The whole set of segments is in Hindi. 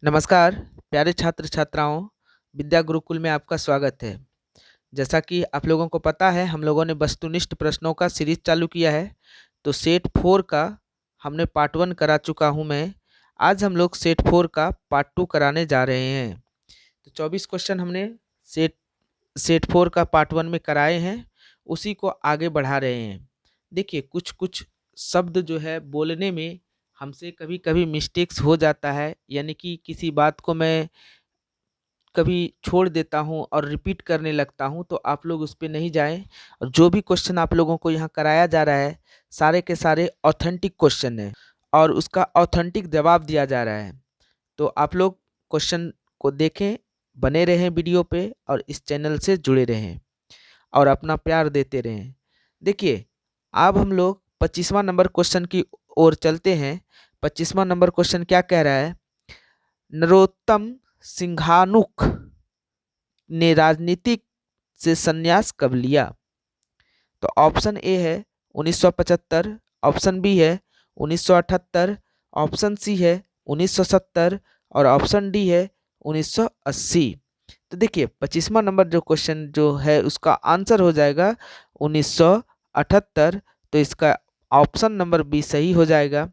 नमस्कार प्यारे छात्र छात्राओं, विद्या गुरुकुल में आपका स्वागत है। जैसा कि आप लोगों को पता है, हम लोगों ने वस्तुनिष्ठ प्रश्नों का सीरीज चालू किया है। तो सेट 4 का हमने पार्ट 1 करा चुका हूं मैं। आज हम लोग सेट 4 का पार्ट 2 कराने जा रहे हैं। तो 24 क्वेश्चन हमने सेट सेट 4 का पार्ट 1 में कराए हैं, उसी को आगे बढ़ा रहे हैं। देखिए, कुछ कुछ शब्द जो है बोलने में हमसे कभी कभी मिस्टेक्स हो जाता है, यानी कि किसी बात को मैं कभी छोड़ देता हूँ और रिपीट करने लगता हूँ, तो आप लोग उस पे नहीं जाएं। और जो भी क्वेश्चन आप लोगों को यहाँ कराया जा रहा है, सारे के सारे ऑथेंटिक क्वेश्चन हैं और उसका ऑथेंटिक जवाब दिया जा रहा है। तो आप लोग क्वेश्चन को देखें, बने रहें वीडियो पे और इस चैनल से जुड़े रहें और अपना प्यार देते रहें। देखिए, अब हम लोग 25वां नंबर क्वेश्चन की ओर चलते हैं। 25वां नंबर क्वेश्चन क्या कह रहा है? नरोत्तम सिंघानुक ने राजनीतिक से संन्यास कब लिया? तो ऑप्शन ए है 1975, ऑप्शन बी है 1978, ऑप्शन सी है 1970 और ऑप्शन डी है 1980। तो देखिए, 25वां नंबर जो क्वेश्चन जो है उसका आंसर हो जाएगा 1978। तो इसका ऑप्शन नंबर बी सही हो जाएगा।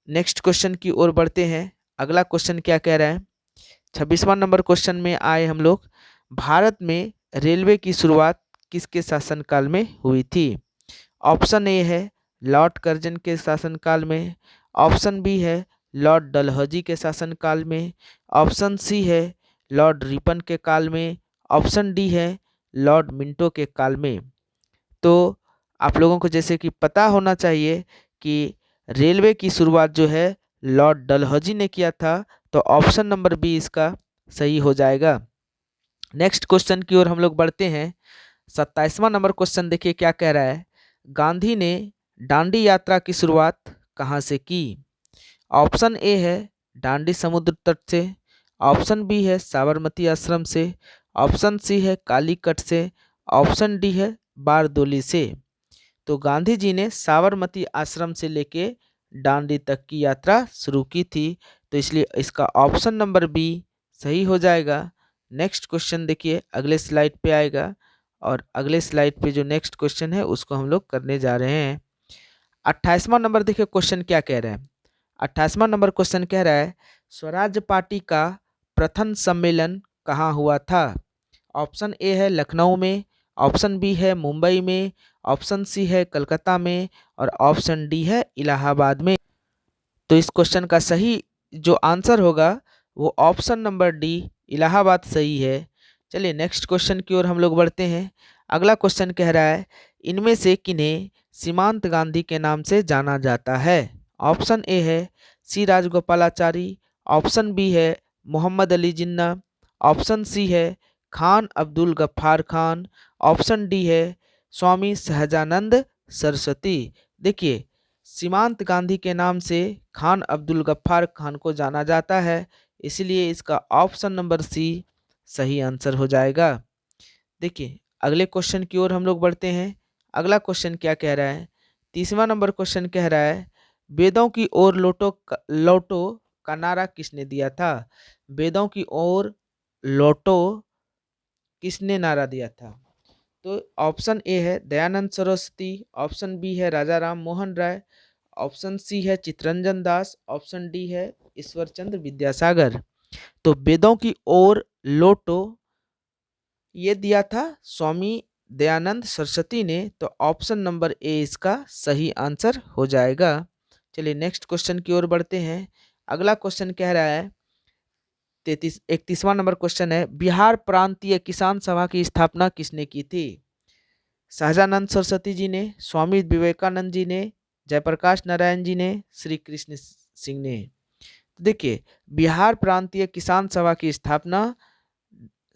नेक्स्ट क्वेश्चन की ओर बढ़ते हैं। अगला क्वेश्चन क्या कह रहा है? 26वां नंबर क्वेश्चन में आए हम लोग। भारत में रेलवे की शुरुआत किसके शासनकाल में हुई थी? ऑप्शन ए है लॉर्ड कर्जन के शासनकाल में, ऑप्शन बी है लॉर्ड डलहौजी के शासनकाल में, ऑप्शन सी है लॉर्ड रिपन के काल में, ऑप्शन डी है लॉर्ड मिंटो के काल में। तो आप लोगों को जैसे कि पता होना चाहिए कि रेलवे की शुरुआत जो है लॉर्ड डलहौजी ने किया था। तो ऑप्शन नंबर बी इसका सही हो जाएगा। नेक्स्ट क्वेश्चन की ओर हम लोग बढ़ते हैं। 27वां नंबर क्वेश्चन देखिए क्या कह रहा है? गांधी ने दांडी यात्रा की शुरुआत कहाँ से की? ऑप्शन ए है दांडी समुद्र तट से, ऑप्शन बी है साबरमती आश्रम से, ऑप्शन सी है कालीकट से, ऑप्शन डी है बारदोली से। तो गांधी जी ने साबरमती आश्रम से लेके दांडी तक की यात्रा शुरू की थी। तो इसलिए इसका ऑप्शन नंबर बी सही हो जाएगा। नेक्स्ट क्वेश्चन देखिए अगले स्लाइड पे आएगा और अगले स्लाइड पे जो नेक्स्ट क्वेश्चन है उसको हम लोग करने जा रहे हैं। 28वां नंबर देखिए क्वेश्चन क्या कह रहा है? 28वां नंबर क्वेश्चन कह रहा है स्वराज पार्टी का प्रथम सम्मेलन कहाँ हुआ था? ऑप्शन ए है लखनऊ में, ऑप्शन बी है मुंबई में, ऑप्शन सी है कलकत्ता में और ऑप्शन डी है इलाहाबाद में। तो इस क्वेश्चन का सही जो आंसर होगा वो ऑप्शन नंबर डी इलाहाबाद सही है। चलिए नेक्स्ट क्वेश्चन की ओर हम लोग बढ़ते हैं। अगला क्वेश्चन कह रहा है इनमें से किन्हें सीमांत गांधी के नाम से जाना जाता है? ऑप्शन ए है सी राजगोपालाचारी, ऑप्शन बी है मोहम्मद अली जिन्ना, ऑप्शन सी है खान अब्दुल गफ्फार खान, ऑप्शन डी है स्वामी सहजानंद सरस्वती। देखिए, सीमांत गांधी के नाम से खान अब्दुल गफ्फार खान को जाना जाता है, इसलिए इसका ऑप्शन नंबर सी सही आंसर हो जाएगा। देखिए अगले क्वेश्चन की ओर हम लोग बढ़ते हैं। अगला क्वेश्चन क्या कह रहा है? 30वां नंबर क्वेश्चन कह रहा है वेदों की ओर लौटो का नारा किसने दिया था? वेदों की ओर लौटो किसने नारा दिया था? तो ऑप्शन ए है दयानंद सरस्वती, ऑप्शन बी है राजा राम मोहन राय, ऑप्शन सी है चित्तरंजन दास, ऑप्शन डी है ईश्वर चंद्र विद्यासागर। तो वेदों की ओर लौटो ये दिया था स्वामी दयानंद सरस्वती ने। तो ऑप्शन नंबर ए इसका सही आंसर हो जाएगा। चलिए नेक्स्ट क्वेश्चन की ओर बढ़ते हैं। अगला क्वेश्चन कह रहा है 31वां नंबर क्वेश्चन है बिहार प्रांतीय किसान सभा की स्थापना किसने की थी? सहजानंद सरस्वती जी ने, स्वामी विवेकानंद जी ने, जयप्रकाश नारायण जी ने, श्री कृष्ण सिंह ने। तो देखिए, बिहार प्रांतीय किसान सभा की स्थापना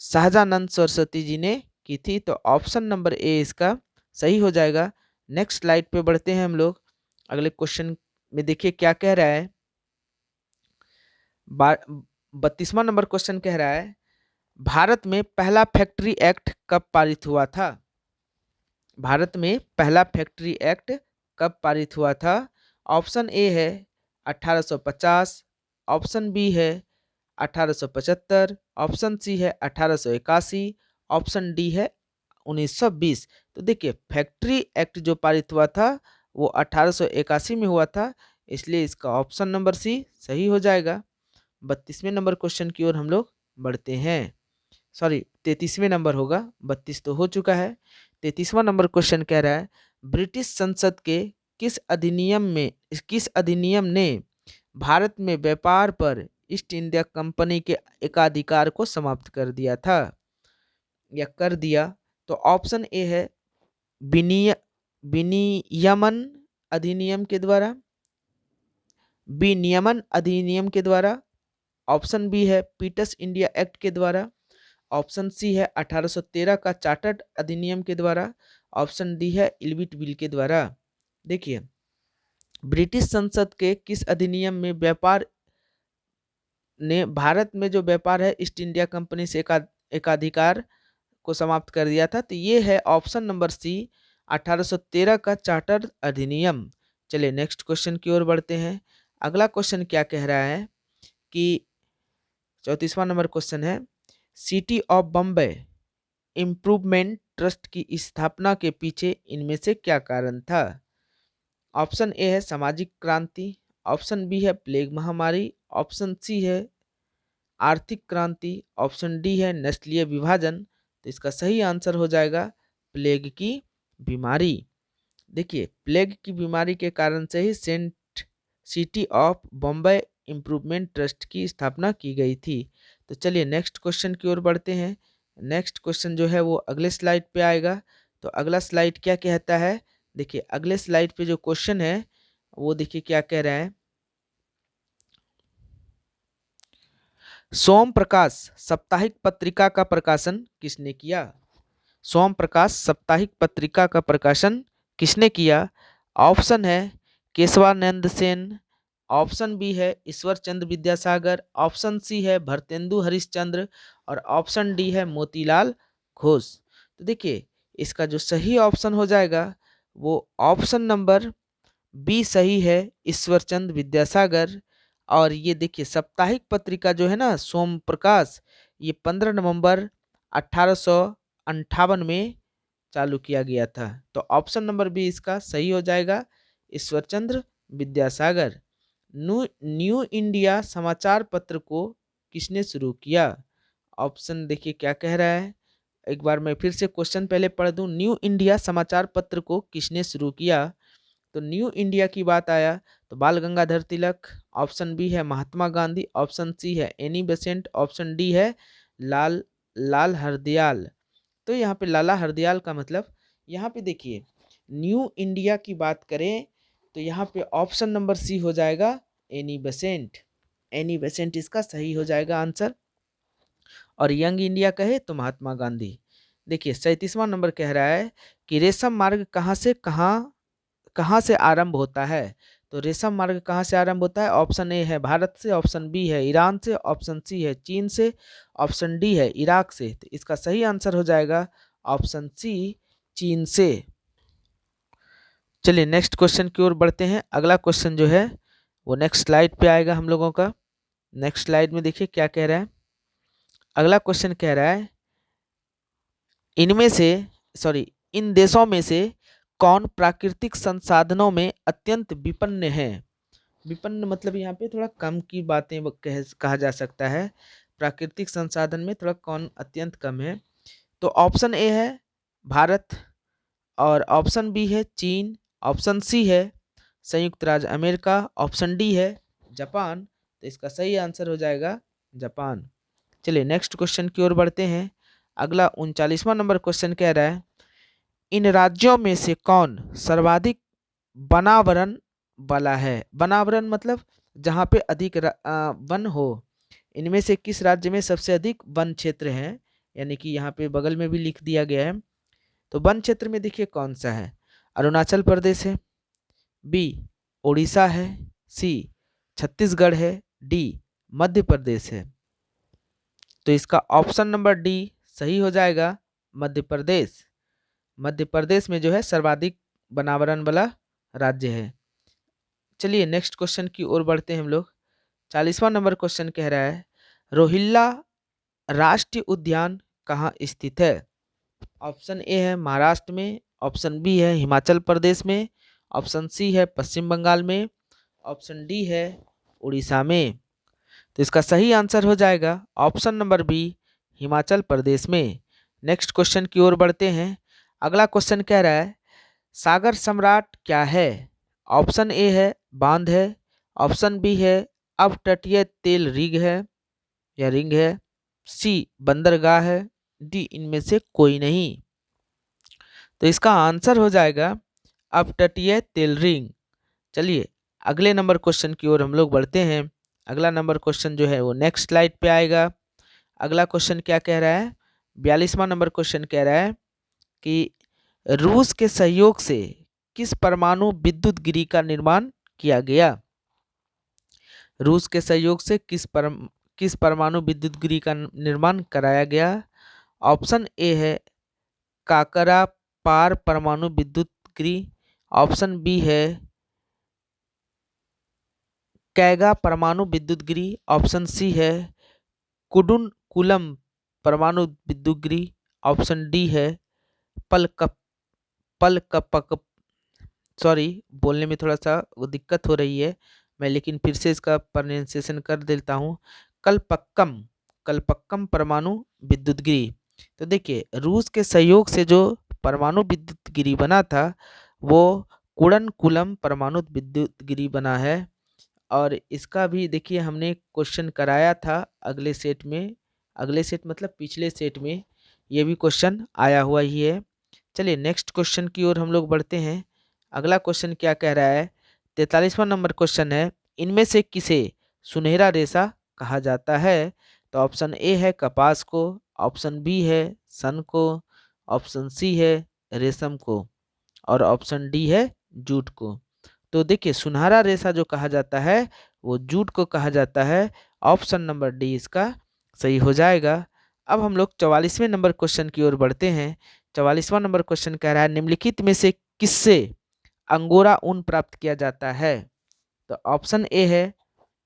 सहजानंद सरस्वती जी ने की थी। तो ऑप्शन नंबर ए इसका सही हो जाएगा। नेक्स्ट स्लाइड पे बढ़ते हैं हम लोग। अगले क्वेश्चन में देखिए क्या कह रहा है। 32वां नंबर क्वेश्चन कह रहा है भारत में पहला फैक्ट्री एक्ट कब पारित हुआ था? भारत में पहला फैक्ट्री एक्ट कब पारित हुआ था? ऑप्शन ए है 1850, ऑप्शन बी है 1875, ऑप्शन सी है 1881, ऑप्शन डी है 1920। तो देखिए फैक्ट्री एक्ट जो पारित हुआ था वो 1881 में हुआ था, इसलिए इसका ऑप्शन नंबर सी सही हो जाएगा। 32वें नंबर क्वेश्चन की ओर हम लोग बढ़ते हैं। सॉरी 33वें नंबर होगा, 32 तो हो चुका है। 33वां नंबर क्वेश्चन कह रहा है ब्रिटिश संसद के किस अधिनियम ने भारत में व्यापार पर ईस्ट इंडिया कंपनी के एकाधिकार को समाप्त कर दिया था या कर दिया। तो ऑप्शन ए है विनियमन अधिनियम के द्वारा, विनियमन अधिनियम के द्वारा, ऑप्शन बी है पीटर्स इंडिया एक्ट के द्वारा, ऑप्शन सी है 1813 का चार्टर्ड अधिनियम के द्वारा, ऑप्शन डी है इल्विट बिल के द्वारा। देखिए ब्रिटिश संसद के किस अधिनियम में व्यापार ने भारत में जो व्यापार है ईस्ट इंडिया कंपनी से एकाधिकार को समाप्त कर दिया था, तो ये है ऑप्शन नंबर सी 1813 का चार्टर अधिनियम। चलिए नेक्स्ट क्वेश्चन की ओर बढ़ते हैं। अगला क्वेश्चन क्या कह रहा है कि 34वां नंबर क्वेश्चन है city of Bombay improvement trust की स्थापना के पीछे इनमें से क्या कारण था। ऑप्शन ए है सामाजिक क्रांति, ऑप्शन बी है प्लेग महामारी, ऑप्शन सी है आर्थिक क्रांति, ऑप्शन डी है नस्लीय विभाजन। तो इसका सही आंसर हो जाएगा प्लेग की बीमारी। देखिए प्लेग की बीमारी के कारण से ही saint city of Bombay improvement trust की स्थापना की गई थी। तो चलिए नेक्स्ट क्वेश्चन की ओर बढ़ते हैं। नेक्स्ट क्वेश्चन जो है वो अगले स्लाइड पे आएगा। तो अगला स्लाइड क्या कहता है, देखिए अगले स्लाइड पे जो क्वेश्चन है वो देखिए क्या कह रहा है। सोम प्रकाश साप्ताहिक पत्रिका का प्रकाशन किसने किया। सोम प्रकाश साप्ताहिक पत्रिका का प्रकाशन किसने किया। ऑप्शन है केशवानंद सेन, ऑप्शन बी है ईश्वर चंद्र विद्यासागर, ऑप्शन सी है भरतेंदु हरिश्चंद्र और ऑप्शन डी है मोतीलाल घोष। तो देखिए इसका जो सही ऑप्शन हो जाएगा वो ऑप्शन नंबर बी सही है, ईश्वर चंद्र विद्यासागर। और ये देखिए साप्ताहिक पत्रिका जो है ना सोम प्रकाश, ये 15 नवंबर 1858 में चालू किया गया था। तो ऑप्शन नंबर बी इसका सही हो जाएगा, ईश्वर चंद्र विद्यासागर। न्यू इंडिया समाचार पत्र को किसने शुरू किया। ऑप्शन देखिए क्या कह रहा है, एक बार मैं फिर से क्वेश्चन पहले पढ़ दूं। न्यू इंडिया समाचार पत्र को किसने शुरू किया। तो न्यू इंडिया की बात आया तो बाल गंगाधर तिलक, ऑप्शन बी है महात्मा गांधी, ऑप्शन सी है एनी बेसेंट, ऑप्शन डी है लाल हरदयाल। तो यहाँ पे लाला हरदयाल का मतलब, यहाँ पे देखिए न्यू इंडिया की बात करें तो यहाँ पे ऑप्शन नंबर सी हो जाएगा एनी बेसेंट। एनी बेसेंट इसका सही हो जाएगा आंसर। और यंग इंडिया कहे तो महात्मा गांधी। देखिए 37वां नंबर कह रहा है कि रेशम मार्ग कहाँ से आरंभ होता है। तो रेशम मार्ग कहाँ से आरंभ होता है, ऑप्शन ए है भारत से, ऑप्शन बी है ईरान से, ऑप्शन सी है चीन से, ऑप्शन डी है इराक से। तो इसका सही आंसर हो जाएगा ऑप्शन सी चीन से। चलिए नेक्स्ट क्वेश्चन की ओर बढ़ते हैं। अगला क्वेश्चन जो है वो नेक्स्ट स्लाइड पे आएगा हम लोगों का। नेक्स्ट स्लाइड में देखिए क्या कह रहा है। अगला क्वेश्चन कह रहा है इन देशों में से कौन प्राकृतिक संसाधनों में अत्यंत विपन्न है। विपन्न मतलब यहाँ पे थोड़ा कम की बातें कहा जा सकता है। प्राकृतिक संसाधन में थोड़ा कौन अत्यंत कम है। तो ऑप्शन ए है भारत, और ऑप्शन बी है चीन, ऑप्शन सी है संयुक्त राज्य अमेरिका, ऑप्शन डी है जापान। तो इसका सही आंसर हो जाएगा जापान। चलिए नेक्स्ट क्वेश्चन की ओर बढ़ते हैं। अगला 39वां नंबर क्वेश्चन कह रहा है इन राज्यों में से कौन सर्वाधिक वनावरण वाला है। वनावरण मतलब जहाँ पे अधिक वन हो। इनमें से किस राज्य में सबसे अधिक वन क्षेत्र है, यानी कि यहाँ पे बगल में भी लिख दिया गया है। तो वन क्षेत्र में देखिए कौन सा है, अरुणाचल प्रदेश है, बी उड़ीसा है, सी छत्तीसगढ़ है, डी मध्य प्रदेश है। तो इसका ऑप्शन नंबर डी सही हो जाएगा, मध्य प्रदेश। मध्य प्रदेश में जो है सर्वाधिक वनावरण वाला राज्य है। चलिए नेक्स्ट क्वेश्चन की ओर बढ़ते हैं हम लोग। 40वां नंबर क्वेश्चन कह रहा है रोहिल्ला राष्ट्रीय उद्यान कहाँ स्थित है? ऑप्शन ए है महाराष्ट्र में, ऑप्शन बी है हिमाचल प्रदेश में, ऑप्शन सी है पश्चिम बंगाल में, ऑप्शन डी है उड़ीसा में। तो इसका सही आंसर हो जाएगा option number B, Himachal Pradesh में। नेक्स्ट क्वेश्चन की ओर बढ़ते हैं। अगला क्वेश्चन कह रहा है सागर सम्राट क्या है? ऑप्शन ए है बांध है, ऑप्शन बी है अपतटीय तेल रिग है या रिंग है, सी बंदरगाह है, डी इनमें से कोई नहीं। तो इसका आंसर हो जाएगा अपतटीय तेल रिंग। चलिए अगले नंबर क्वेश्चन की ओर हम लोग बढ़ते हैं। अगला नंबर क्वेश्चन जो है वो नेक्स्ट स्लाइड पे आएगा। अगला क्वेश्चन क्या कह रहा है? 42वां नंबर क्वेश्चन कह रहा है कि रूस के सहयोग से किस परमाणु विद्युत गिरी का निर्माण किया गया? रूस के सहयोग से किस परमाणु विद्युत गिरी का निर्माण कराया गया? ऑप्शन ए है काकरा पार परमाणु विद्युत गिरी, ऑप्शन बी है कैगा परमाणु विद्युत गिरी, ऑप्शन सी है कुडुनकुलम परमाणु विद्युत गिरी, ऑप्शन डी है पलकप पलकपक सॉरी बोलने में थोड़ा सा वो दिक्कत हो रही है मैं, लेकिन फिर से इसका प्रोनाउंसिएशन कर देता हूँ। कलपक्कम कलपक्कम परमाणु विद्युत गिरी। तो देखिए रूस के सहयोग से जो परमाणु विद्युत गिरी बना था वो कुडनकुलम परमाणु विद्युत गिरी बना है। और इसका भी देखिए हमने क्वेश्चन कराया था अगले सेट में, अगले सेट मतलब पिछले सेट में ये भी क्वेश्चन आया हुआ ही है। चलिए नेक्स्ट क्वेश्चन की ओर हम लोग बढ़ते हैं। अगला क्वेश्चन क्या कह रहा है? 43वां नंबर क्वेश्चन है इनमें से किसे सुनहरा रेशा कहा जाता है? तो ऑप्शन ए है कपास को, ऑप्शन बी है सन को, ऑप्शन सी है रेशम को, और ऑप्शन डी है जूट को। तो देखिए सुनहरा रेशा जो कहा जाता है वो जूट को कहा जाता है। ऑप्शन नंबर डी इसका सही हो जाएगा। अब हम लोग 44वें नंबर क्वेश्चन की ओर बढ़ते हैं। 44वां नंबर क्वेश्चन कह रहा है निम्नलिखित में से किससे अंगोरा ऊन प्राप्त किया जाता है? तो ऑप्शन ए है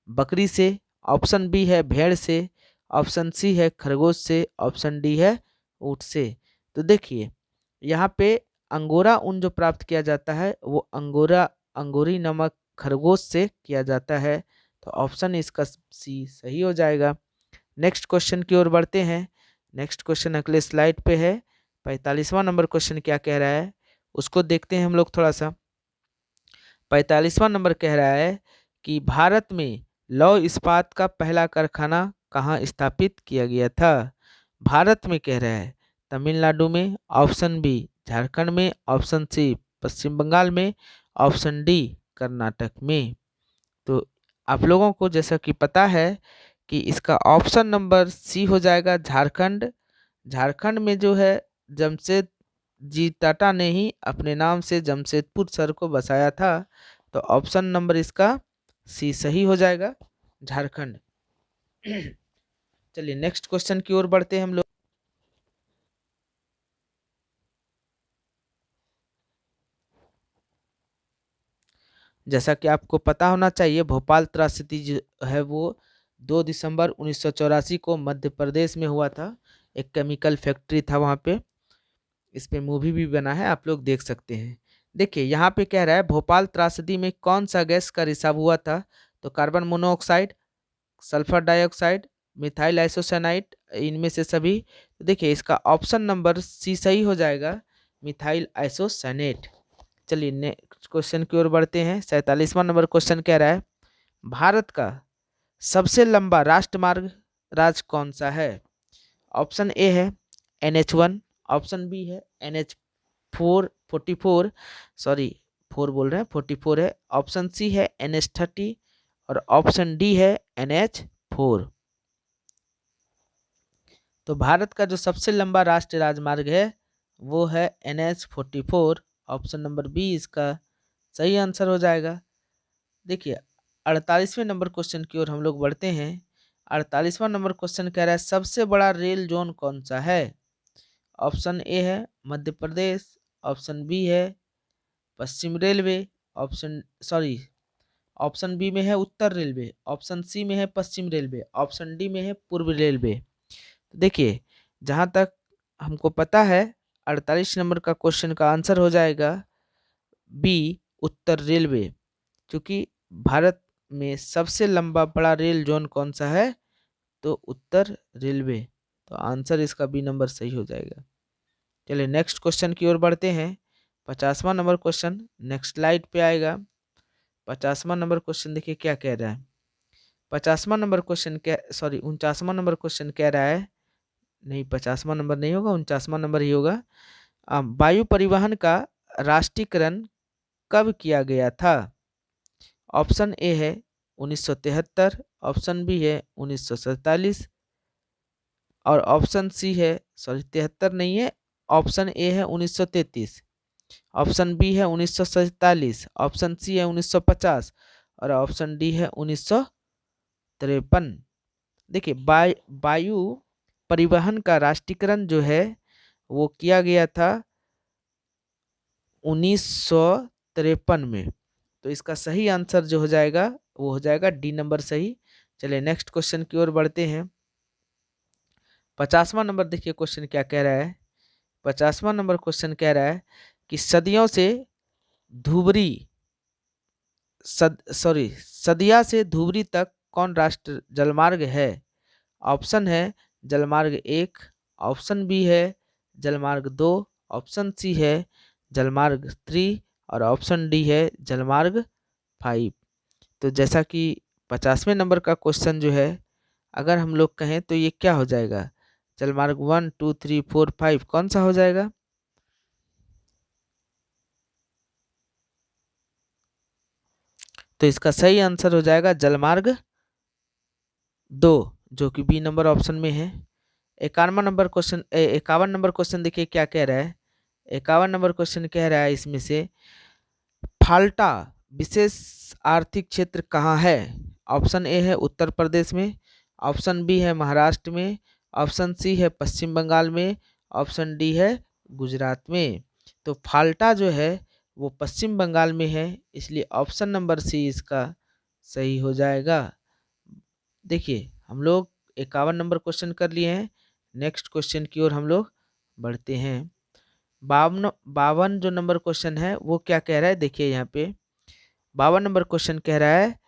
बकरी से, ऑप्शन बी है भेड़ से, ऑप्शन सी है खरगोश से, ऑप्शन डी है ऊँट से। तो देखिए यहाँ पे अंगोरा ऊन जो प्राप्त किया जाता है वो अंगोरी नमक खरगोश से किया जाता है। तो ऑप्शन इसका सी सही हो जाएगा। नेक्स्ट क्वेश्चन की ओर बढ़ते हैं। नेक्स्ट क्वेश्चन अगले स्लाइड पे है। 45वां नंबर क्वेश्चन क्या कह रहा है उसको देखते हैं हम लोग थोड़ा सा। 45वां नंबर कह रहा है कि भारत में लौह इस्पात का पहला कारखाना कहाँ स्थापित किया गया था? भारत में कह रहा है तमिलनाडु में, ऑप्शन बी झारखंड में, ऑप्शन सी पश्चिम बंगाल में, ऑप्शन डी कर्नाटक में। तो आप लोगों को जैसा कि पता है कि इसका ऑप्शन नंबर सी हो जाएगा झारखंड। झारखंड में जो है जमशेद जी टाटा ने ही अपने नाम से जमशेदपुर शहर को बसाया था। तो ऑप्शन नंबर इसका सी सही हो जाएगा झारखंड। चलिए नेक्स्ट क्वेश्चन की ओर बढ़ते हैं हम लोग। जैसा कि आपको पता होना चाहिए भोपाल त्रासदी जो है वो 2 दिसंबर 1984 को मध्य प्रदेश में हुआ था। एक केमिकल फैक्ट्री था वहाँ पे। इस पे मूवी भी बना है, आप लोग देख सकते हैं। देखिए यहाँ पे कह रहा है भोपाल त्रासदी में कौन सा गैस का रिसाव हुआ था? तो carbon monoxide, sulphur dioxide, methyl isocyanide, इनमें से सभी। तो देखिए इसका ऑप्शन नंबर सी सही हो जाएगा मिथाइल आइसोसाइनेट। चलिए नेक्स्ट क्वेश्चन की ओर बढ़ते हैं। 47वां नंबर क्वेश्चन कह रहा है भारत का सबसे लंबा राष्ट्रमार्ग राज्य कौन सा है? ऑप्शन ए है NH1, ऑप्शन बी है NH44, सॉरी 4 बोल रहे हैं 44 है, ऑप्शन सी है NH30 और ऑप्शन डी है NH4। तो भारत का जो सबसे लंबा राष्ट्रीय राजमार्ग है वो है NH44। ऑप्शन नंबर बी इसका सही आंसर हो जाएगा। देखिए 48वें नंबर क्वेश्चन की ओर हम लोग बढ़ते हैं। 48वां नंबर क्वेश्चन कह रहा है सबसे बड़ा रेल जोन कौन सा है? ऑप्शन ए है मध्य प्रदेश, ऑप्शन बी है पश्चिम railway, option sorry option B में है उत्तर रेलवे, ऑप्शन सी में है पश्चिम रेलवे, ऑप्शन डी में है पूर्व रेलवे। देखिए, जहाँ तक हमको पता है 48 नंबर का क्वेश्चन का आंसर हो जाएगा बी उत्तर रेलवे, क्योंकि भारत में सबसे लंबा बड़ा रेल जोन कौन सा है, तो उत्तर रेलवे। तो आंसर इसका बी नंबर सही हो जाएगा। चलिए नेक्स्ट क्वेश्चन की ओर बढ़ते हैं। 50वां नंबर क्वेश्चन नेक्स्ट स्लाइड पे आएगा। 50वां नंबर क्वेश्चन देखिए क्या कह रहा है। 50वां नंबर क्वेश्चन क्या, सॉरी 49वां नंबर क्वेश्चन कह रहा है, नहीं 50वां नंबर नहीं होगा, 49वां नंबर ही होगा। वायु परिवहन का राष्ट्रीयकरण कब किया गया था? ऑप्शन ए है 1973, ऑप्शन बी है 1947 और ऑप्शन सी है, सॉरी 73 नहीं है, ऑप्शन ए है 1933, ऑप्शन बी है 1947, ऑप्शन सी है 1950 और ऑप्शन डी है 1953। देखिए वायु परिवहन का राष्ट्रीयकरण जो है वो किया गया था 1953 में। तो इसका सही आंसर जो हो जाएगा वो हो जाएगा डी नंबर सही। चलिए नेक्स्ट क्वेश्चन की ओर बढ़ते हैं। 50वां नंबर देखिए क्वेश्चन क्या कह रहा है। 50वां नंबर क्वेश्चन कह रहा है कि सदियों से धुबरी सदिया से धुबरी तक कौन राष्ट्र जलमार्ग है? ऑप्शन है जलमार्ग एक, ऑप्शन बी है जलमार्ग दो, ऑप्शन सी है जलमार्ग थ्री और ऑप्शन डी है जलमार्ग फाइव। तो जैसा कि 50वें नंबर का क्वेश्चन जो है, अगर हम लोग कहें तो ये क्या हो जाएगा, जलमार्ग 1 2 3 4 5 कौन सा हो जाएगा? तो इसका सही आंसर हो जाएगा जलमार्ग दो, जो कि बी नंबर ऑप्शन में है। 51 नंबर क्वेश्चन देखिए क्या कह रहा है। 51 नंबर क्वेश्चन कह रहा है इसमें से फाल्टा विशेष आर्थिक क्षेत्र कहाँ है? ऑप्शन ए है उत्तर प्रदेश में, ऑप्शन बी है महाराष्ट्र में, ऑप्शन सी है पश्चिम बंगाल में, ऑप्शन डी है गुजरात में। तो फाल्टा जो है वो पश्चिम बंगाल में है, इसलिए ऑप्शन नंबर सी इसका सही हो जाएगा। देखिए हम लोग 51 नंबर क्वेश्चन कर लिए हैं। नेक्स्ट क्वेश्चन की ओर हम लोग बढ़ते हैं। 52 जो नंबर क्वेश्चन है वो क्या कह रहा है, देखिए यहाँ पे 52 नंबर क्वेश्चन कह रहा है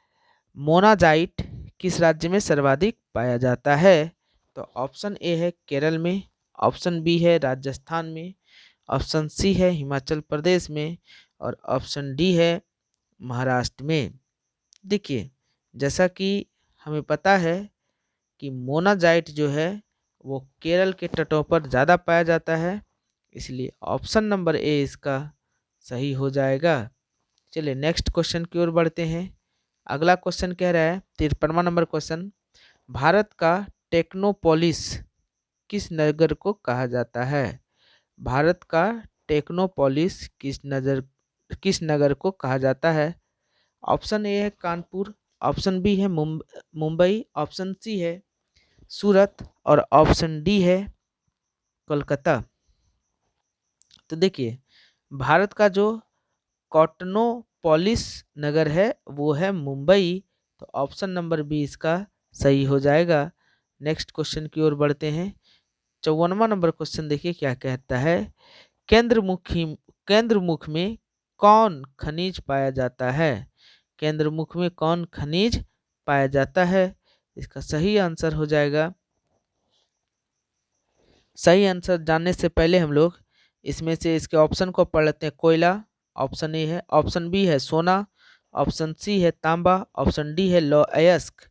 मोनाजाइट किस राज्य में सर्वाधिक पाया जाता है? तो ऑप्शन ए है केरल में, ऑप्शन बी है राजस्थान में, ऑप्शन सी है हिमाचल प्रदेश में और ऑप्शन डी है महाराष्ट्र में। देखिए जैसा कि हमें पता है कि मोनाजाइट जो है वो केरल के तटों पर ज़्यादा पाया जाता है, इसलिए ऑप्शन नंबर ए इसका सही हो जाएगा। चलिए नेक्स्ट क्वेश्चन की ओर बढ़ते हैं। अगला क्वेश्चन कह रहा है 53वां नंबर क्वेश्चन, भारत का टेक्नोपोलिस किस नगर को कहा जाता है? भारत का टेक्नोपोलिस किस नगर को कहा जाता है? ऑप्शन ए है कानपुर, ऑप्शन बी है मुंबई, ऑप्शन सी है सूरत और ऑप्शन डी है कोलकाता। तो देखिए भारत का जो कॉटनोपोलिस नगर है वो है मुंबई, तो ऑप्शन नंबर बी इसका सही हो जाएगा। नेक्स्ट क्वेश्चन की ओर बढ़ते हैं। 54वां नंबर क्वेश्चन देखिए क्या कहता है, केंद्रमुख में कौन खनिज पाया जाता है? केंद्रमुख में कौन खनिज पाया जाता है? इसका सही आंसर हो जाएगा। सही आंसर जानने से पहले हम लोग इसमें से इसके ऑप्शन को पढ़ लेते हैं। कोयला ऑप्शन ए है, ऑप्शन बी है सोना, ऑप्शन सी है तांबा, ऑप्शन डी है लौह अयस्क।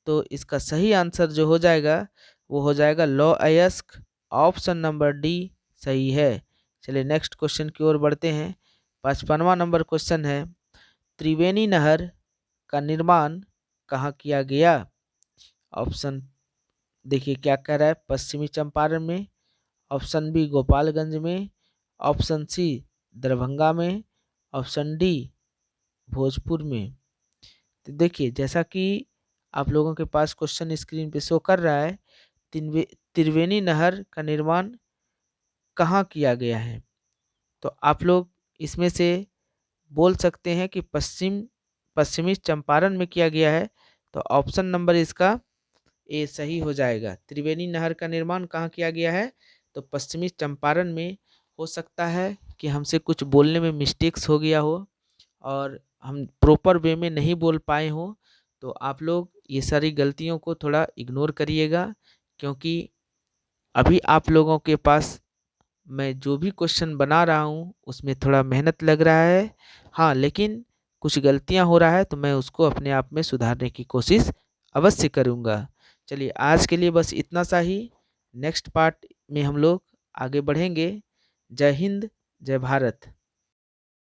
तो इसका सही आंसर जो हो जाएगा वो हो जाएगा लौह अयस्क, ऑप्शन नंबर डी सही है। चलिए नेक्स्ट क्वेश्चन की ओर बढ़ते हैं। 55वां नंबर क्वेश्चन है त्रिवेणी नहर का निर्माण कहाँ किया गया? ऑप्शन देखिए क्या कह रहा है, पश्चिमी चंपारण में, ऑप्शन बी गोपालगंज में, ऑप्शन सी दरभंगा में, ऑप्शन डी भोजपुर में। तो देखिए जैसा कि आप लोगों के पास क्वेश्चन स्क्रीन पे शो कर रहा है, त्रिवेणी नहर का निर्माण कहाँ किया गया है? तो आप लोग इसमें से बोल सकते हैं कि पश्चिम पश्चिमी चंपारण में किया गया है, तो ऑप्शन नंबर इसका ए सही हो जाएगा। त्रिवेणी नहर का निर्माण कहाँ किया गया है? तो पश्चिमी चंपारण में। हो सकता है कि हमसे कुछ बोलने में मिस्टेक्स हो गया हो और हम प्रॉपर वे में नहीं बोल पाए हों, तो आप लोग ये सारी गलतियों को थोड़ा इग्नोर करिएगा, क्योंकि अभी आप लोगों के पास मैं जो भी क्वेश्चन बना रहा हूँ उसमें थोड़ा मेहनत लग रहा है। हाँ, लेकिन कुछ गलतियाँ हो रहा है तो मैं उसको अपने आप में सुधारने की कोशिश अवश्य करूँगा। चलिए आज के लिए बस इतना सा ही। नेक्स्ट पार्ट में हम लोग आगे बढ़ेंगे। जय हिंद, जय भारत।